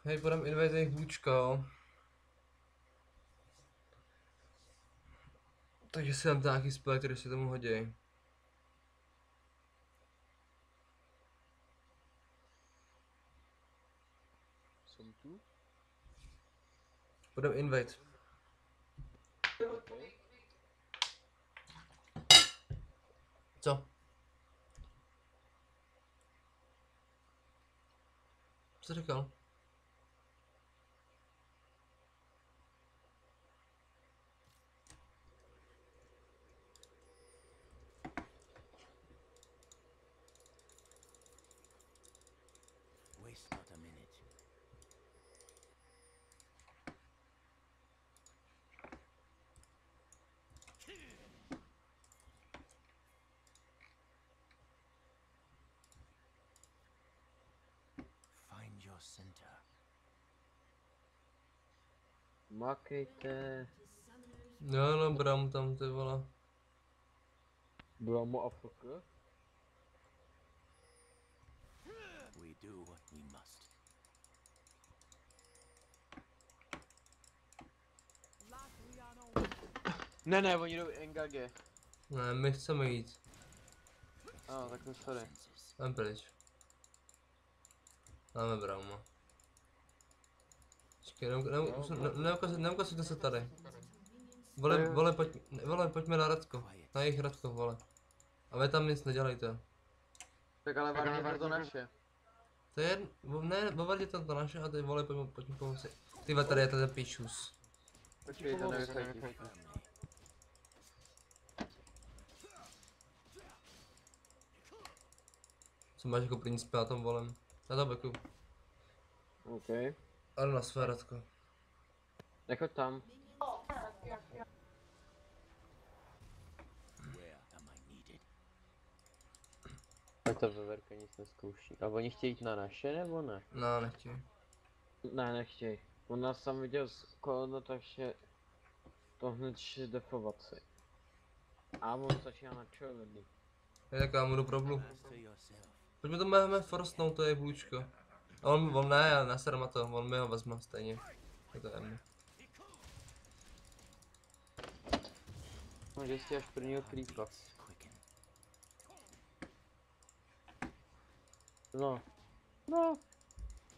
Hej, budem invade jejich vůčka, jo. Takže si dám nějaký spell, který se tomu hodí. Jsem tu? Budem invade. Okay. Co? Co říkal? Waste not a minute. Find your center. Makejte. Jo, no, bram tam, ty vole. Bramo a FK? We do what we must. Ne, oni jdou Engage. Ne, my chceme jít. Tak to sorry. Jdem pryč. Máme brauma. Počkej, neukazujte se tady. Vole, pojďme na Radko. Na jejich Radko, vole. A vy tam nic nedělejte. Tak ale varně to naše. To je ne, bavardě to naše a ty vole, pojďme pomoci. Ty tady je ten píšus. Počkej, to nevychytí. Co máš jako první spěl na tom volem? Na to beku. OK. Ale na své Radko. Nechoď tam. Where am I needed? Tak to veverka nic neskouší. A oni chtějí jít na naše nebo ne? No, nechtěj. Ne, nechtěj. On nás tam viděl z kolona, takže to hned šli defovat si. A on začíná na červený. Je tak já mu jdu problu. Master yourself. Pojďme to máme forstnout, to je vůčko. A on ne, já naser na to, on mi ho vezme stejně. Je to jemný. No, že jsi až prvního creepa. Quicken. No.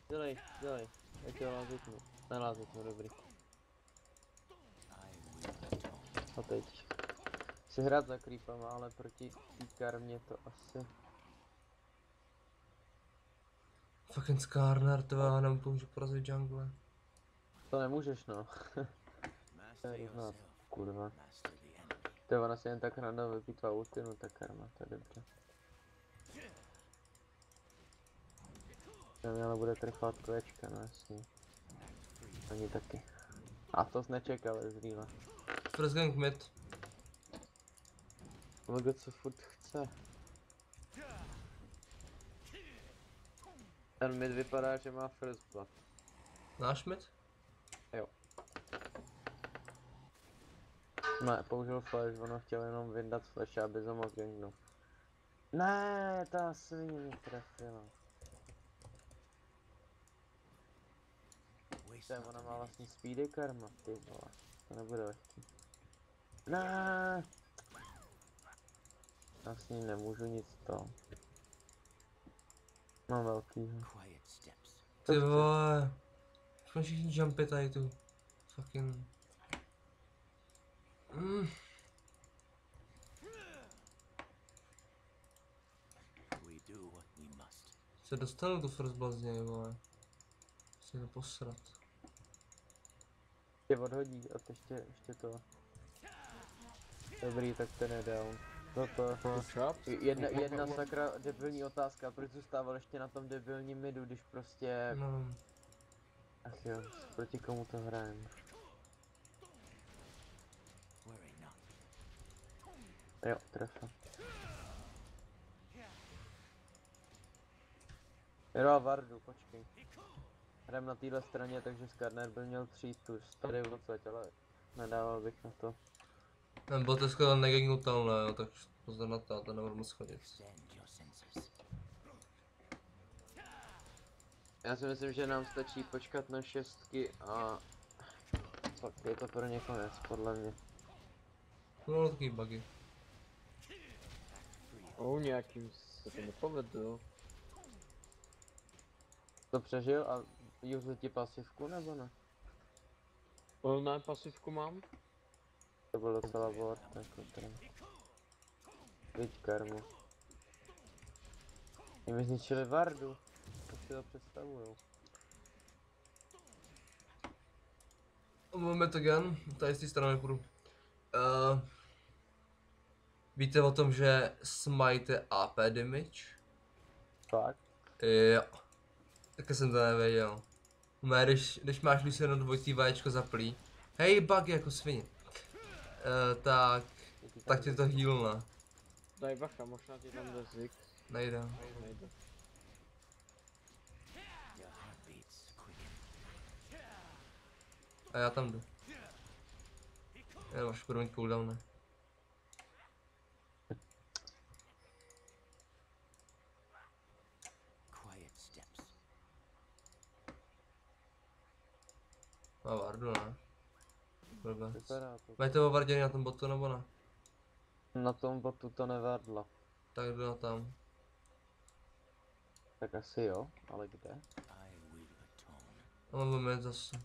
Dělej. Já tě lázitnu. Nelázitnu, dobrý. I will atone. A teď. Chci hrát za creepama, ale proti té karmě to asi. Fucking Skarner, to já nemůžu porazit jungle. To nemůžeš, no. Master je rovná, yourself. kurva. Master the enemy. To ona si jen tak random vypítva ulti, no ta karma, to je dobře. To měla bude trfat kvečka, no jasně. Ani taky. A to jsi nečekal, zrýva. First gang mid. Logo co furt chce. Ten mid vypadá, že má first blood. Náš mid? Ne, použil flash, ono chtěl jenom vyndat flash, aby to mohl gangnout. Ne, ta svině mě trefila. Waste Ona not má a vlastně minute. speedy karma, ty vole. To nebude lehký. Ne. Já s ní nemůžu nic to. Mám velkýho. Quiet steps. Ty vole. Jsme všichni jumpy tady tu. Fucking. We do what we must. Se dostanu tu first blood z něj, vole. Si to posrat. Tě odhodí a to ještě to. Dobrý, tak ten je down. No to. Jedna sakra debilní otázka, proč zůstával ještě na tom debilním midu, když prostě. No. Ach jo, proti komu to hrajem. Worry not. Jo, trefa. Jo, a Vardu, počkej. Hrajeme na téhle straně, takže Skarner by měl přijít tu tady odsaď, ale nedával bych na to. Ten bot je skoro negegnutelné, jo, tak pozor na to nebudu moc chodit. Extend your senses. Já si myslím, že nám stačí počkat na šestky a pak je to pro ně konec, podle mě. No, takový bugy. Nějakým se to nepovedlo. To přežil a juzli ti pasivku nebo ne? Ne, pasivku mám. To byl docela ward, jako teda. Viď karmu. Jim zničili Vardu. Jak si to představujou? Moment again, tady z té strany půjdu. Víte o tom, že Smite je AP damage? Fakt? Jo. Taky jsem to nevěděl. Mé, když máš Luciano dvojitý vaječko zaplý. Hej, bug jako svině. Tak ti to healne. Daj bacha, možná ti tam jde zik. Nejde. Nejde. Your heartbeats quicken. A já tam jdu. Já máš budu mít cooldown, ne? Quiet steps. Má Vardu, ne? Blbec. Vypadá to. Máte ho Varděný na tom botu nebo ne? Na tom botu to nevadla. Tak jdu na tam. Tak asi jo, ale kde? I will atone. Ale moment zase.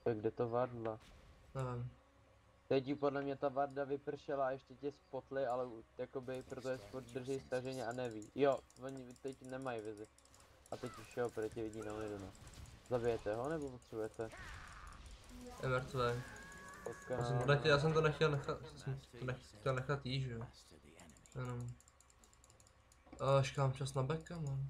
Tak kde to vadla? Nevím. Teď jí podle mě ta Varda vypršela a ještě tě spotli, ale jakoby protože spot drží staženě a neví. Jo, oni teď nemají vizi. A teď už jo, protože vidí na midu. Zabijete ho nebo potřebujete? Je mrtvý. Potka Já jsem to nechtěl nechat jí, že jo. Master the enemy. Jenom. Ještě mám čas na backa, man.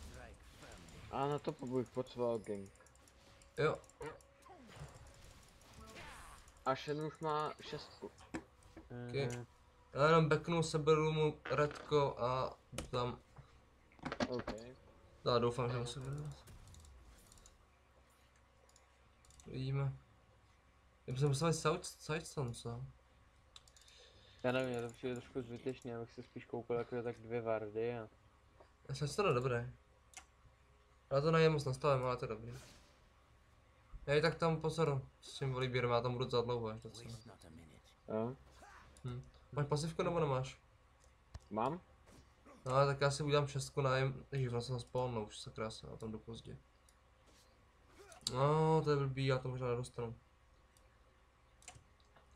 Strike firmly. A na to bych potřeboval gank. Jo. A Shen už má šestku. Okay. Já jenom backnu, seberu mu redko a tam. OK. Já doufám, že ho se bude. Vidíme. Já bych musel sidestone, co? Já nevím, je to přijde trošku zbytečně, abych si spíš koupil jako tak 2 Vardy a... Sidestone je dobré. Já to nejím moc nastavím, ale to je dobrý. Já i tak tam pozor s tím volibírem, já tam budu za dlouho až docela. Waste not a minute. Jo. Máš pasivku nebo nemáš? Mám? No tak já si udělám šestku na jim, ježiš, vlastně jsem spawnu, už se krásně, já tam jdu pozdě. No, to je blbý, já to možná nedostanu.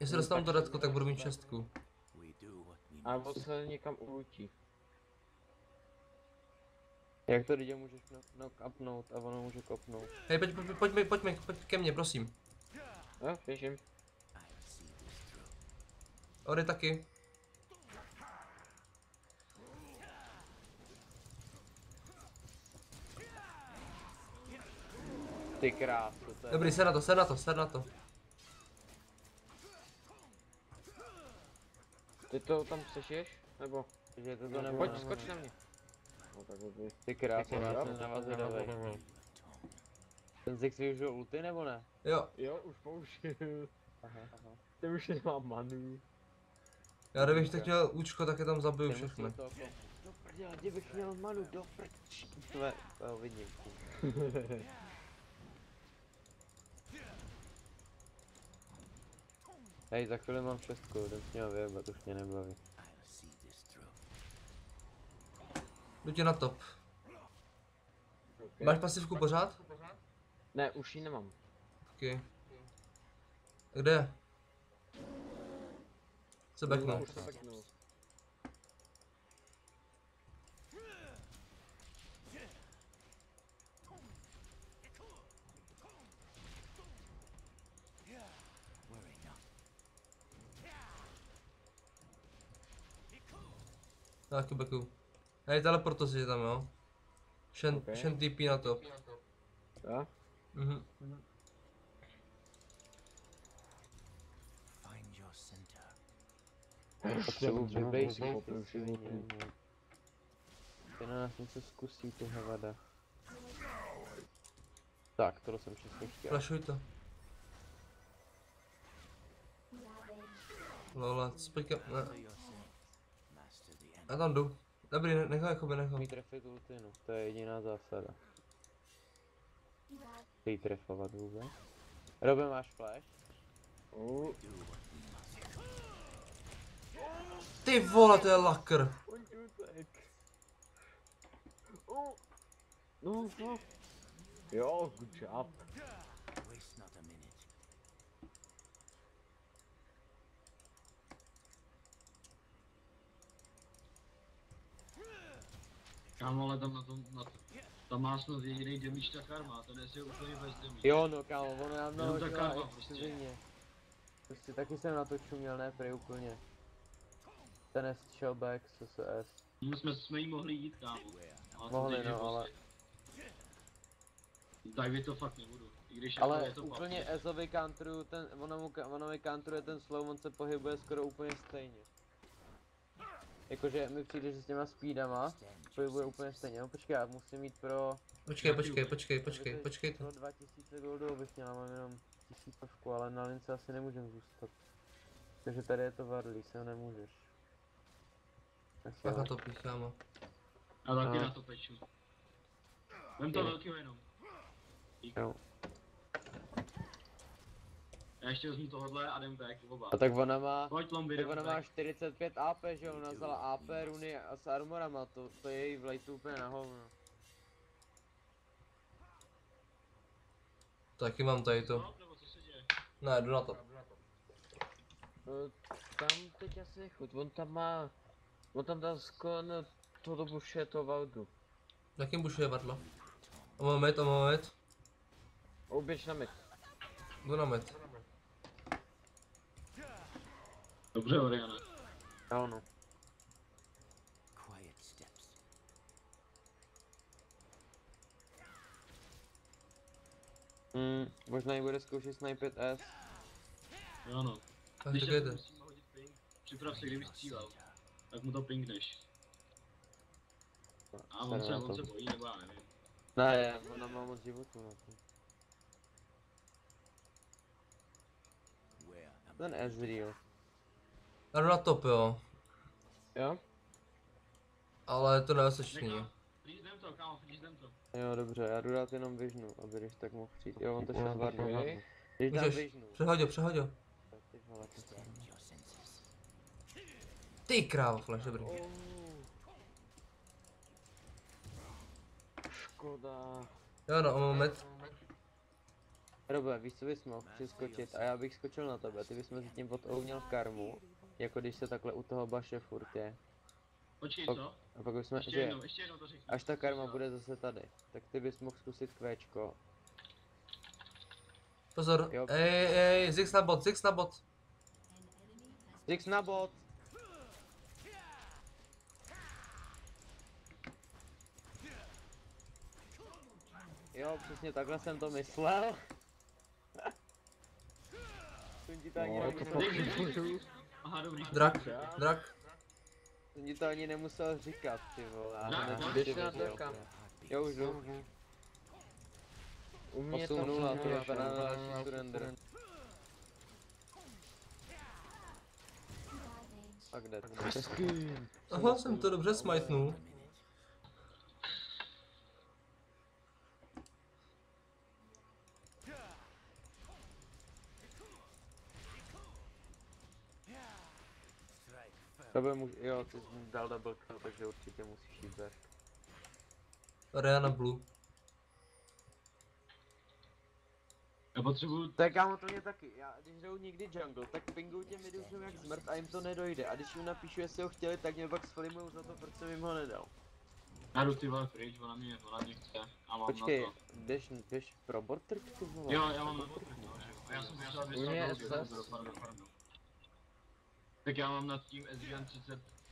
Jestli dostanu to redko, tak budu mít šestku. We do what we A must. on se někam ulutí. Jak to lidi můžeš knock-upnout a ono může kopnout? Hej, pojď ke mně, prosím. Jo, běžím. I'll see this through. Ody taky. Ty krásu, to je... Dobrý, ser na to. Ty to tam přežiješ? Nebo? Že to nebo... Pojď, skoč na mě. No tak dobrý. Ty krásu, Jako já jo. jsem navazil davej. Atone. Ten Zix využil ulty nebo ne? Jo, Jo, už použil. Aha. Ty už nemám manu. já kdybych teď měl účko, tak je tam zabiju Ten musí všechny. to jako... Do prdele, kdybych měl manu, do prč... To vidím. Hej, za chvíli mám šestku, ten s ním vyjebat, už mě nebaví. I'll see this through. Jdu tě na top. Okay. Máš pasivku pořád? Ne, už ji nemám. Ok. Kde je? Se backnout. Už se backnul. Worry not. Taky backu. Hej, teleporto si tam, jo. Ok. Shen TP na top. Jo? Mhm. Find your center. Potřebuji basic. Ty na nás něco zkusí, ty hovada. Tak, tohle jsem přesně chtěl. Flashuj to. Lola, spojka, ne. Whatever you're saying, master the Já tam jdu. Dobrý, nechaj, jakoby nechaj. Mít trefit ultinu, to je jediná zásada. Chtějí trefovat vůbec. Robe, máš flash? Ty vole, to je lakr. No, no. Jo, good job. waste not a minute. Kámo, ale tam tam má snad jediný damage ta karma, ten je úplně bez damage. Jo, no kámo, ono nám Jenom ta naložila karma exkluzivně. Prostě taky jsem na to čuměl, ne prej úplně. Ten Shellback, CSS. Jsme jí mohli jít, kámo. Ale Mohli, teď je no, ale... prostě- Divey to fakt nebudu. I když jako Ale je to úplně papír. Ezovi counteruju ten, ono mi counteruje ten slow, on se pohybuje skoro úplně stejně. Jakože mi přijde, že s těma speedama pohybuje úplně stejně, no počkej, já musím mít pro... Počkej to. Pro 2000 goldů bych měl, mám jenom 1000, ale na lince asi nemůžem zůstat. Takže tady je to varlí, sem nemůžeš. Tak na to pícháme. A taky No. na to peču. Vem to Jo. velkýho jenom. Jo. Já ještě vezmu tohle a jdem back oba. A tak ona má... Pojď lomby, Tak jdem ona má back. 45 AP, že jo, ona vzala AP runy a s armorama, to je její v lejtu úplně na hovno. Taky mám tady to. No, nebo co se děje? Ne, jdu na to. Tam teď asi nechod, on tam dá skon to do buše to Valdu. Jakým bušuje vadlo? A moment. Uběž na mid. Jdu na med. Dobře, Oriana. Jo no. Quiet steps. Možná jí bude zkoušet snipet S. Jo no. Tak Když čekejte. musíme hodit ping, připrav se, kdyby střílel. Tak mu to pingneš. A on se bojí, nebo já nevím. Ne, ona má moc životů na to. Where am Ten Ezreal. Já jdu na top, jo. Jo? Ale to nebezpečný. Nechám. Freeze jdem to, kámo, freeze jdem to. Jo dobře, já jdu dát jenom Vižnu, aby když tak mohl přijít. Jo, on to šel varno. Okay. Když dám Můžeš. Vižnu. Přehodil. Tak ty vole, to stand your senses? Ty krávo, flash, dobrý. Škoda. Jo no, moment. Robe, víš co bys mohl přiskočit a já bych skočil na tebe, ty bys mezi tím odouvněl karmu, jako když se takhle u toho baše furt je. Počkej, Pak- co? A pak už jsme, Ještě že jednou to řekni. až ta karma bude zase tady, tak ty bys mohl zkusit kvéčko. Pozor. Jo. Ej, Zix na bot. Zix na bot! Jo, přesně takhle jsem to myslel. Jsem ti to ani No, nemusel, Aha, dobrý. Drak. jsem ti to ani nemusel říkat, ty vole. já Drak, jsem pojď ještě si na věděl. draka. Jo, už jdu. U mě tam 8-0, to funguje vypadá na šel. další surrender. Tak jde. Aha, jsem to dobře smajtnul. Tebe jo, ty jsi mu dal double kill, takže určitě musíš jít back. Oriana Blue. Já potřebuju... Tak kámo, to mě taky, já když jdou někdy jungle, tak pinguju těm midusům jak zmrt a jim to nedojde. A když jim napíšu, jestli ho chtěli, tak mě pak sflimujou za to, proč jsem jim ho nedal. Já jdu ty vole pryč, ona mě chce. A mám Počkej, na to. jdeš pro bortrk ty vole? Jo, já mám na to. A já jsem potřeba U mě je vyslat SS. pardon. Tak já mám nad tím SGN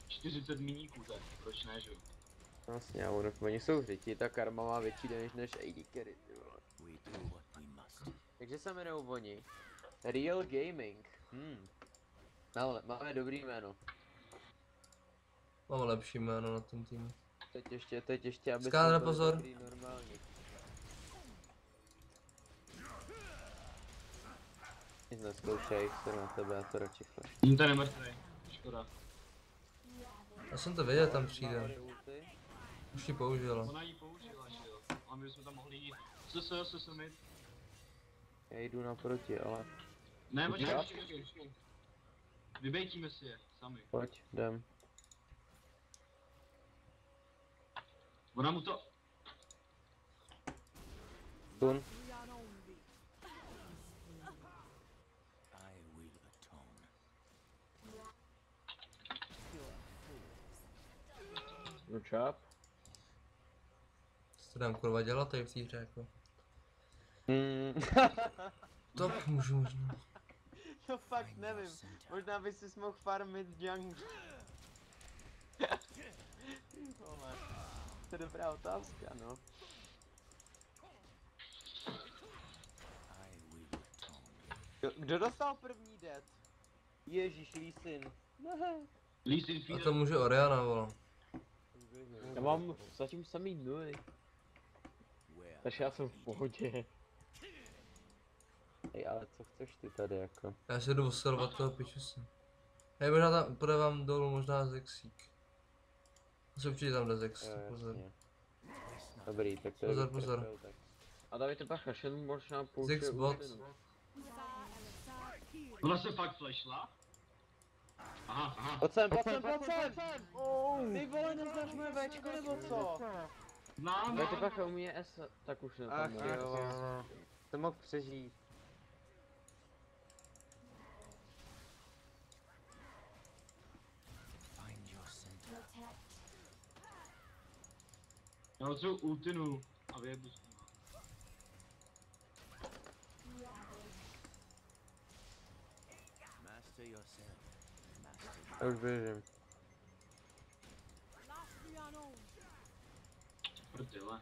40 miníků, tak proč ne, že jo? Vlastně, oni jsou řiti, ta karma má větší damage než AD carry, ty vole. We do what we must. Takže se jmenou oni. Real Gaming. Máme dobrý jméno. Mám lepší jméno na ten tým. Teď ještě, aby Skáner, jsme byli pozor. dobrý normálně. Nic neskoušej, se na tebe, já to radši flash. Ním ten je mrtvý. Škoda. Já jsem to věděl, tam přijde. Má ulty? Už ji použila. Ona ji použila, že jo. A my bychom tam mohli jít. Se mít. Já jdu naproti, ale Ne, Počkej. počkej. Vybejtíme si je, sami. pojď, jdem. Ona mu to... Tun, I will atone. Good job. Co to dám kurva dělat tady v té hře jako. mm. To můžu možná. No fakt nevím, možná by si mohl farmit jungle. Vole, to je dobrá otázka, no. I will atone. Kdo dostal první dead? Ježíš, Lee Sin. Lee Sin A feeder. to může Oriana, vole. Já mám zatím samý nuly, Where takže já jsem v pohodě. Ej, ale co chceš ty tady jako? Já si jdu osilovat toho pičuse. Hej, možná tam půjde vám dolů možná Zexík. Asi určitě tam jde Zex, Jo, pozor. jasně. Dobrý, tak to je Pozor, vytrpěl, pozor. tak. A dávajte bacha, Shen možná použije Zex bot. ultinu. Ona se fakt flashla? Aha. Pojď sem! Ty vole, neznáš moje Včko nebo co? Znám, Dávajte bacha, u mě je S, tak už ne Ach tam jo, to mohl přežít. find your center. Já potřebuji ultinu a vyjebu s nima. Master yourself. Master Já už běžím. Prdele.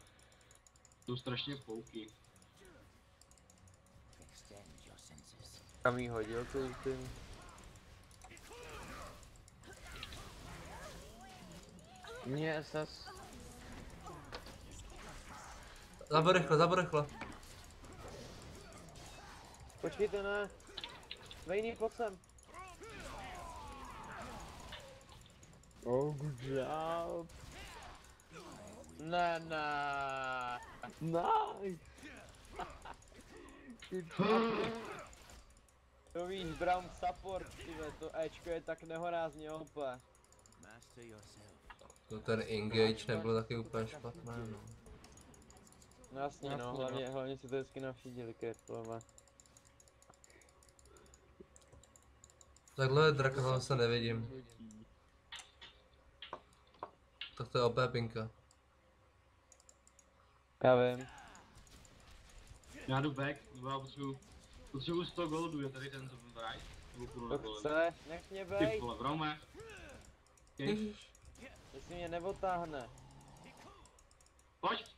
Jsou strašně pouky. extend your senses. Kam jí hodil tu ultim? U mě je SS. Zabor rychle. Počkejte, ne. Vejný, pojď sem. Oh, good job. Ne. Nice. To víš, Brown support, tyhle, to Ečko je tak nehorázně OP. Master yourself. To ten engage nebyl taky úplně špatné, no. No jasně, no, hlavně si to hezky navšídili, Kertlové. Takhle draka zase nevidím. Tak to je OP pinka. Já vím. Já jdu back, nebo já potřebuji 100 goldů, je tady ten, co byl right? Nebo půl To golem. chce, nech mě Ty bej, vole, vrome. Okay. Ježiš. jestli mě neotáhne. Pojď!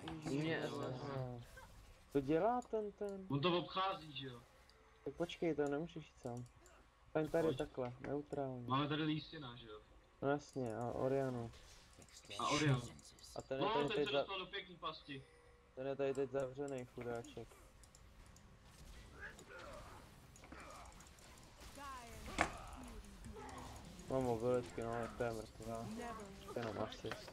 U mě je SS. To dělá ten. On to obchází, že jo? Tak počkej, to nemůžeš jít sám. Staň tady Pojď. takhle, neutrálně. Máme tady Lístina, že jo? No jasně, a Orianu. Extend A your Orion. senses. A ten je No, tady ten teď, se dostal do pěkný pasti. ten je tady teď zavřený, chudáček. Mám mobilitky, no, ale to je mrtvá. To je jenom asist.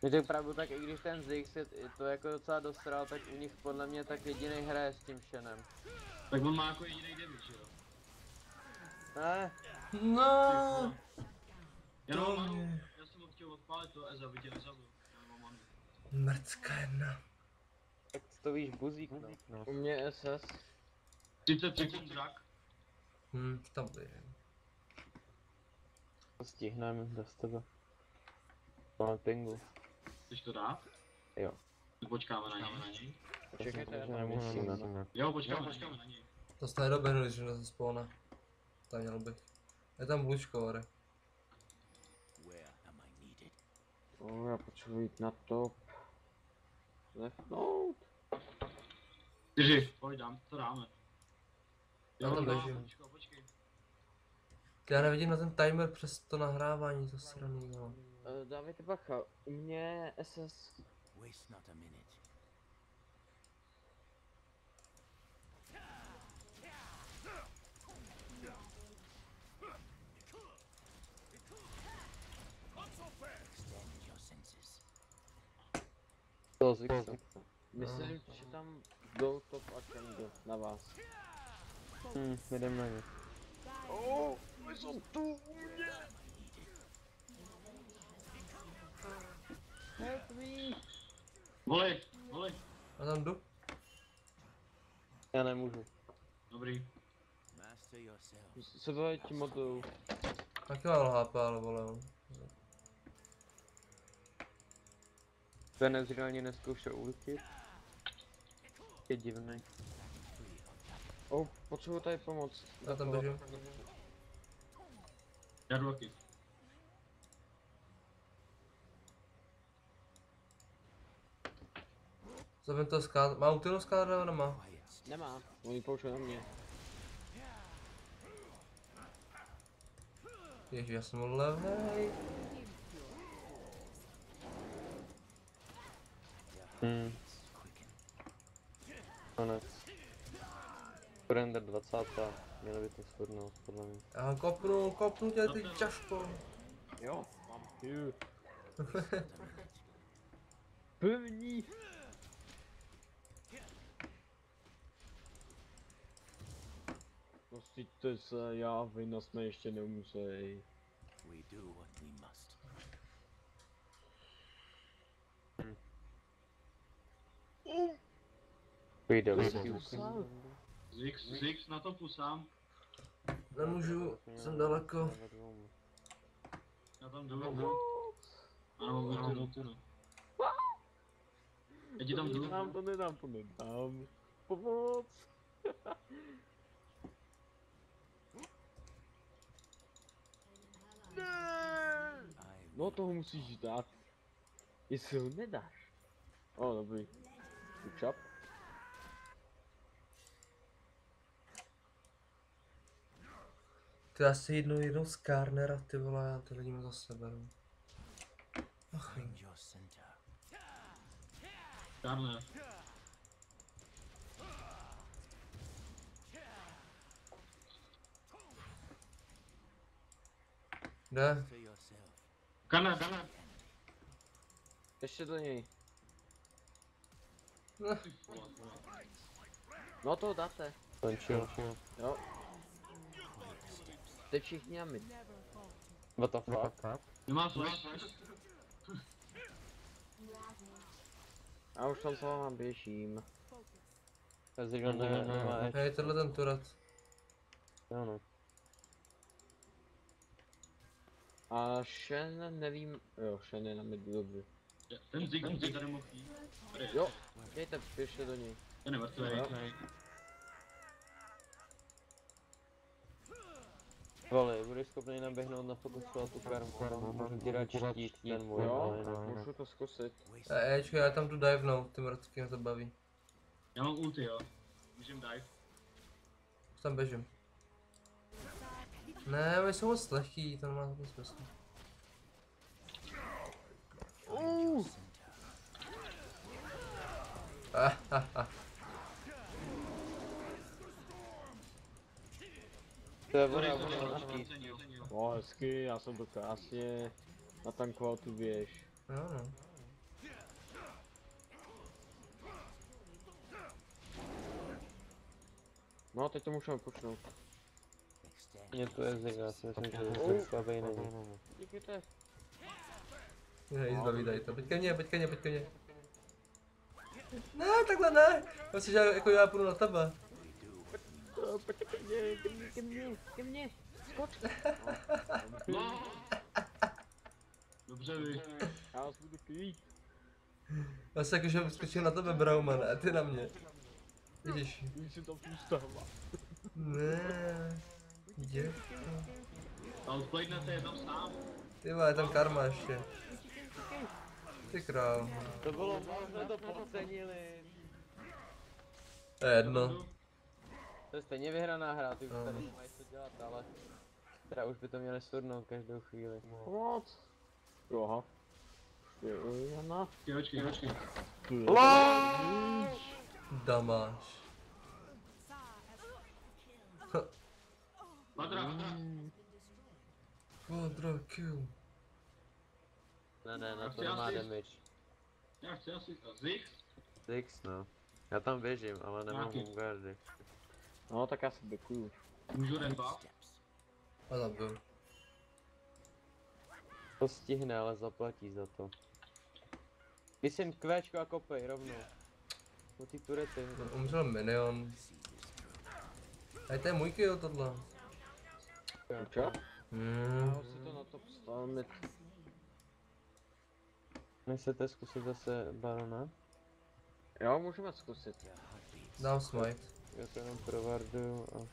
Když tak pravdu, tak i když ten Ziggs je to jako docela dostral, tak u nich podle mě tak jediný hraje s tím Shenem. Tak on má jako jediný damage, že jo? Ne, No. Já nemám To manu, mě- já jsem ho chtěl odpálit to Eza, by tě nezabil. Já nemám manu. Mrcka jedna. tak to víš, buzík, no. U mě je SS. 30 sekund drak. Tam běžím. To stihneme, dost tebe. Máme pingu. Chceš to dát? Jo. Tak počkáme na něj. Počkejte, já že tam nemusíme. Jo, počkáme na něj. To se nedoběhnu, když se spawna. Tam měl bych. Je tam blučko, ore. Where am I needed? Oh, já potřebuji jít na top. Lefnout. 4, pojď, to dáme. Já tam běžím. Počkej. Já nevidím na ten timer přes to nahrávání, to sraný, no. Dávejte bacha, u mě SS... Waste not a minute. Extend your senses. To zvyk. Myslím, že tam jdou top a Kendo na vás. Jdem na ně. Help me! Volej, volej. A tam jdu? Já nemůžu. Dobrý. Master yourself. Se to ti moduju. Taky mám HP, ale vole, no. Ten nezřejmě neskoušel ultit. Je divný. Potřebuji tady pomoc. Já tam běžím. Já jdu taky. Zabím to skát. Má ultinu skát nebo nemá? Quiet. Nemá, oni pouštějí na mě. Ježi, já jsem levnej. Quicken. Konec. Surrender 20. Mělo by to shodnout, podle mě. Já kopnu tě teď čaško. Jo, mám ty. První! Pustíte se, já, vy nás jsme ještě nemuseli. We do what we must. Vyjde Zix na to pusám. Nemůžu, jsem daleko. Já tam jdu. Ano, mám ultinu. Já ti tam jdu. To nedám. Pomoc! No toho musíš dát. Jestli ho nedáš. Dobrý. Čap. Ty já si jednou z Karnera, ty vole, já ty lidi mu zase beru. Ach, Find your center. Karne. jde. Master yourself. Karne. Ještě do něj. No, No to dáte. Končil. Jo. Teď všichni na mid. What the fuck? Nemá flash. Já už tam za váma běžím. Ezreal nemá edge. hej, tenhle ten turret. Jo no. A Shen nevím. Jo, Shen je na mid, dobře. Ten Zix by tady mohl jít. Tady je. Jo, dejte, běžte do něj. Ten je mrtvý. Vole, budeš schopný naběhnout na fokusu a tu karmu. Můžu ti dát štít ten můj, Jo, ale jinak. můžu to zkusit. Ečko, já tam jdu divenout, ty mrtky mě to baví. Já mám ulti, jo. Můžem dive. Už tam běžím. Ne, my jsou moc lehký, to nemá žádný smysl. Find your center. To je Sorry, voda, sorry, voda na sorry, štít. No hezky, já jsem to krásně natankoval tu věž. Jo no. No teď to můžeme počnout. Extend Mně to je Zig, já si myslím, že to tak slabý není. Díkejte. Hej, zbaví tady to. Pojď ke mně. Ne, takhle ne. Myslím, že jako já půjdu na tebe. Pojďte ke mně, skoč. No. Dobře vy. Já vás budu krýt. Já se jakože skočím na tebe, Brauman, a ty na mě. Vidíš? Už si tam půstává. Ne. Děvko. Outplaynete je tam sám. Ty vole, je tam karma ještě. Ty král. To bylo možná, to podcenili. To je jedno. To je stejně vyhraná hra, ty už No. tady nemají co dělat, ale... Teda už by to měli surnnout každou chvíli. What? Aha. Jana. Počkej. Damáš. Padra. Quadra kill. Ne, na to chci nemá asi- damage. Já chci asi Zix. Six, no. Já tam běžím, ale nemám Nějaký. homeguardy. No tak já si bekuju. Můžu rebuff. Steps. A zabil. To stihne, ale zaplatí za to. Myslím kvéčko a kopej rovnou. Po ty turety. Umřel minion. A to je můj kill tohle. Čo? Já Hmm. si to na to postavím. Nechcete zkusit zase barona? Jo, můžeme zkusit. Your heartbeats. Dám smite. Já to jenom provarduju a...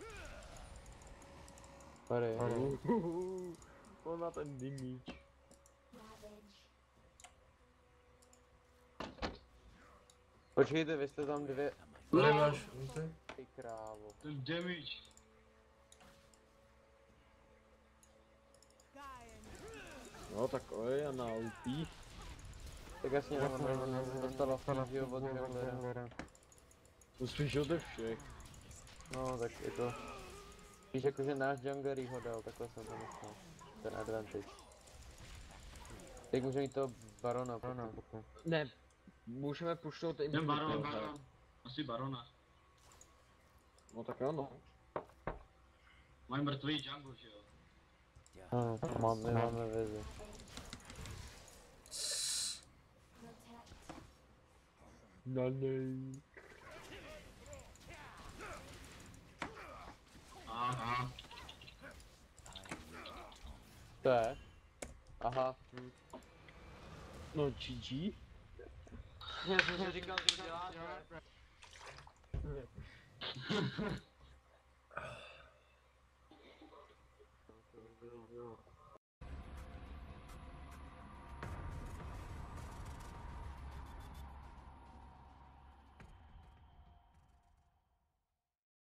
Pary. On má ten dimíč. Počkejte, vy jste tam dvě... Tady máš ulti? Ty krávo. Ten damage. No tak oj, a na ultí. Tak jasně ona dostala finish od junglera. Uslyš ode všech. No, tak je to... Víš, jakože náš jungler jí ho dal, takhle jsem to myslel. Ten advantage. Teď může mít toho barona potom. Ne, můžeme pušnout i Ten mimo baron, to, baron. Asi barona. No tak jo, no. Mají mrtvý jungle, že jo? Ano, máme vizi. No nej. Aha. To je? Aha. No GG. Já jsem si říkal, že děláš, ale...